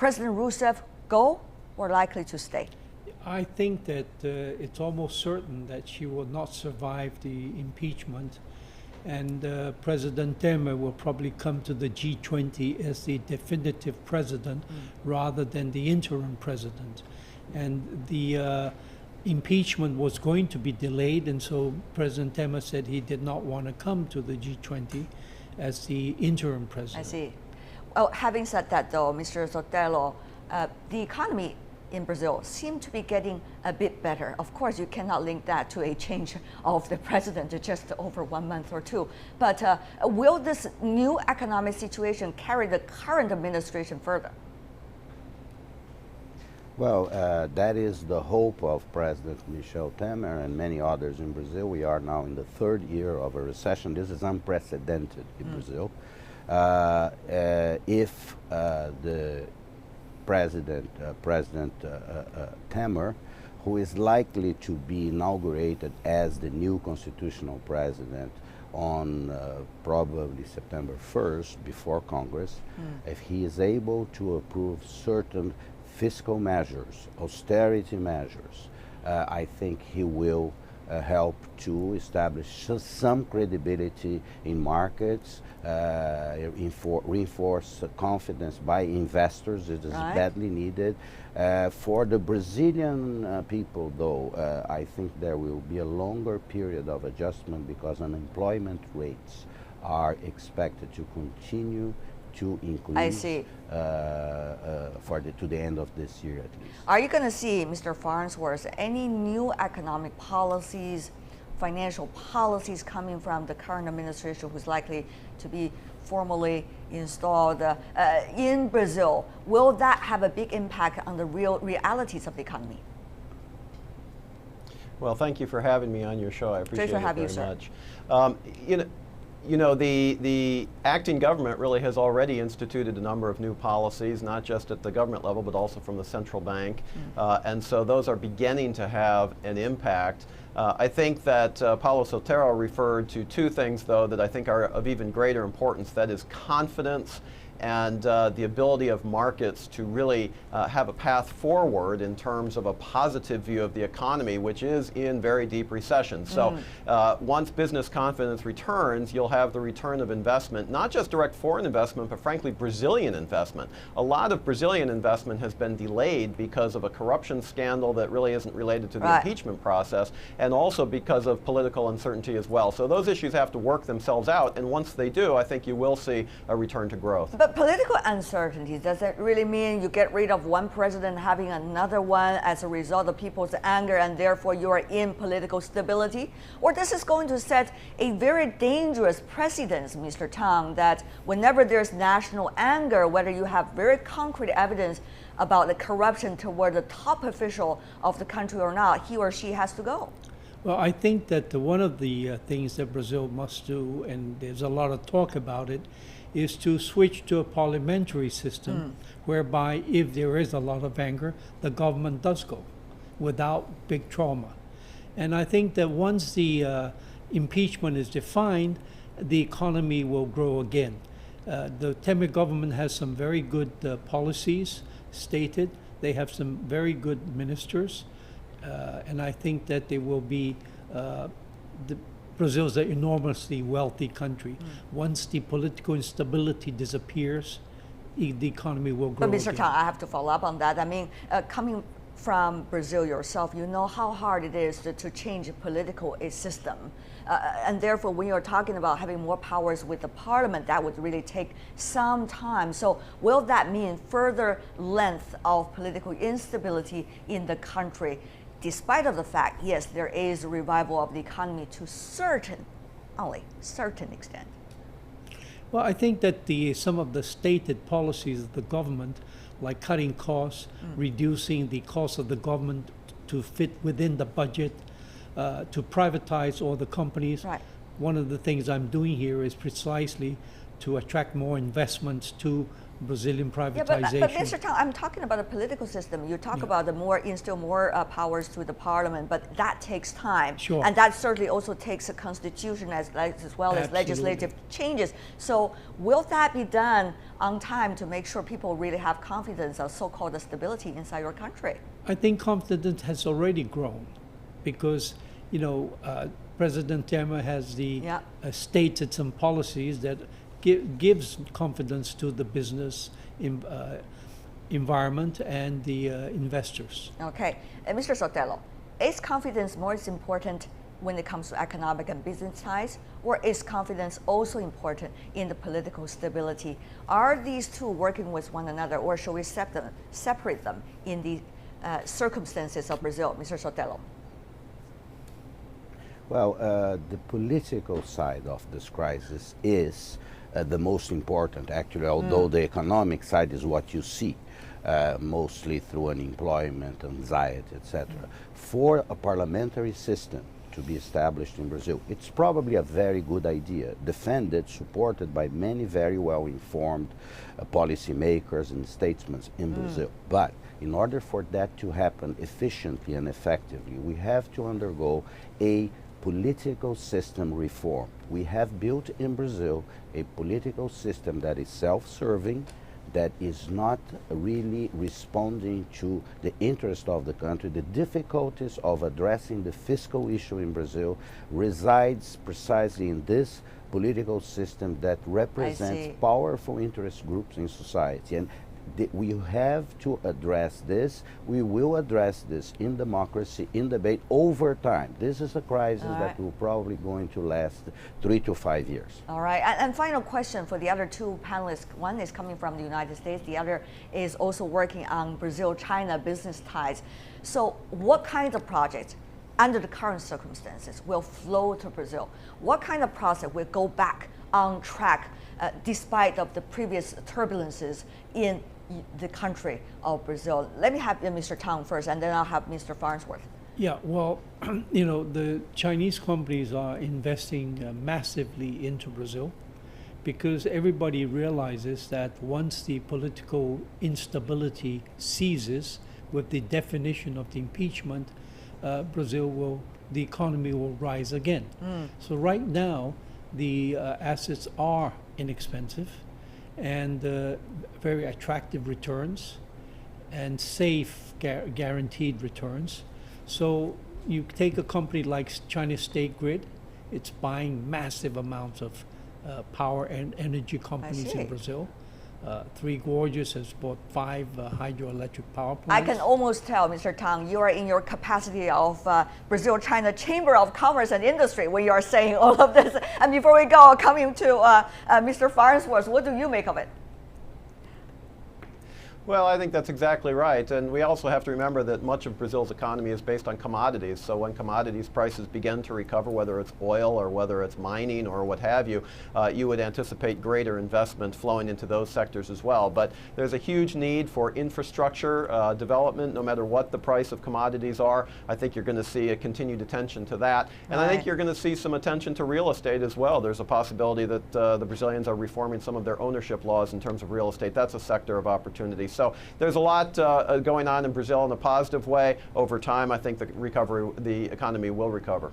President Rousseff go or likely to stay? I think that it's almost certain that she will not survive the impeachment, and President Dilma will probably come to the G20 as the definitive president rather than the interim president. And the impeachment was going to be delayed, and so President Dilma said he did not want to come to the G20 as the interim president. I see. Well, having said that, though, Mr. Sotero, the economy in Brazil seem to be getting a bit better. Of course, you cannot link that to a change of the president just over 1 month or two. But will this new economic situation carry the current administration further? Well, that is the hope of President Michel Temer and many others in Brazil. We are now in the third year of a recession. This is unprecedented in Brazil. If the President Temer, who is likely to be inaugurated as the new constitutional president on probably September 1st before Congress, if he is able to approve certain fiscal measures, austerity measures, I think he will help to establish some credibility in markets, reinforce confidence by investors. It is badly needed. For the Brazilian people, though, I think there will be a longer period of adjustment because unemployment rates are expected to continue to increase. I see. To the end of this year at least. Are you going to see, Mr. Farnsworth, any new economic policies, financial policies coming from the current administration who's likely to be formally installed in Brazil? Will that have a big impact on the realities of the economy? Well, thank you for having me on your show. I appreciate it very much. The acting government really has already instituted a number of new policies, not just at the government level, but also from the central bank. And so those are beginning to have an impact. I think that Paulo Sotero referred to two things, though, that I think are of even greater importance. That is confidence and the ability of markets to really have a path forward in terms of a positive view of the economy, which is in very deep recession. So once business confidence returns, you'll have the return of investment, not just direct foreign investment, but frankly Brazilian investment. A lot of Brazilian investment has been delayed because of a corruption scandal that really isn't related to the impeachment process, and also because of political uncertainty as well. So those issues have to work themselves out, and once they do, I think you will see a return to growth. But political uncertainty, does that really mean you get rid of one president having another one as a result of people's anger and therefore you are in political stability? Or this is going to set a very dangerous precedent, Mr. Tang, that whenever there's national anger, whether you have very concrete evidence about the corruption toward the top official of the country or not, he or she has to go? Well, I think that one of the things that Brazil must do, and there's a lot of talk about it, is to switch to a parliamentary system whereby if there is a lot of anger, the government does go without big trauma. And I think that once the impeachment is defined, the economy will grow again. The Temer government has some very good policies stated. They have some very good ministers. And I think that they will be Brazil is an enormously wealthy country. Once the political instability disappears, the economy will grow. But Mr. again. Tang, I have to follow up on that. I mean, coming from Brazil yourself, you know how hard it is to change a political system. And therefore, when you're talking about having more powers with the parliament, that would really take some time. So will that mean further length of political instability in the country? Despite of the fact, yes, there is a revival of the economy to only certain extent. Well, I think that some of the stated policies of the government, like cutting costs, reducing the cost of the government to fit within the budget, to privatize all the companies. Right. One of the things I'm doing here is precisely to attract more investments to Brazilian Yeah, privatization. but Mr. Tang, I'm talking about the political system. You talk about instill more powers to the parliament, but that takes time. Sure. And that certainly also takes a constitution as well as legislative changes. So will that be done on time to make sure people really have confidence of so-called stability inside your country? I think confidence has already grown because, President Dilma has stated some policies that gives confidence to the business environment and the investors. Okay. Mr. Sotero, is confidence more important when it comes to economic and business ties, or is confidence also important in the political stability? Are these two working with one another, or should we separate them in the circumstances of Brazil? Mr. Sotero. Well, the political side of this crisis is the most important, actually, although the economic side is what you see, mostly through unemployment, anxiety, etc. For a parliamentary system to be established in Brazil, it's probably a very good idea, defended, supported by many very well-informed policymakers and statesmen in Brazil. But in order for that to happen efficiently and effectively, we have to undergo a political system reform. We have built in Brazil a political system that is self-serving, that is not really responding to the interest of the country. The difficulties of addressing the fiscal issue in Brazil resides precisely in this political system that represents powerful interest groups in society. And we have to address this. We will address this in democracy, in debate, over time. This is a crisis that will probably going to last 3 to 5 years. All right, and final question for the other two panelists. One is coming from the United States, the other is also working on Brazil-China business ties. So what kinds of projects, under the current circumstances, will flow to Brazil? What kind of project will go back on track despite of the previous turbulences in the country of Brazil? Let me have Mr. Tang first, and then I'll have Mr. Farnsworth. Yeah, well, the Chinese companies are investing massively into Brazil because everybody realizes that once the political instability ceases with the definition of the impeachment, the economy will rise again. So right now, the assets are inexpensive and very attractive returns and safe guaranteed returns. So you take a company like China State Grid, it's buying massive amounts of power and energy companies in Brazil. Three Gorges has bought 5 hydroelectric power plants. I can almost tell, Mr. Tang, you are in your capacity of Brazil-China Chamber of Commerce and Industry when you are saying all of this. And before we go, coming to Mr. Farnsworth, what do you make of it? Well, I think that's exactly right. And we also have to remember that much of Brazil's economy is based on commodities. So when commodities prices begin to recover, whether it's oil or whether it's mining or what have you, you would anticipate greater investment flowing into those sectors as well. But there's a huge need for infrastructure development, no matter what the price of commodities are. I think you're going to see a continued attention to that. And I think you're going to see some attention to real estate as well. There's a possibility that the Brazilians are reforming some of their ownership laws in terms of real estate. That's a sector of opportunity. So there's a lot going on in Brazil in a positive way. Over time, I think the economy will recover.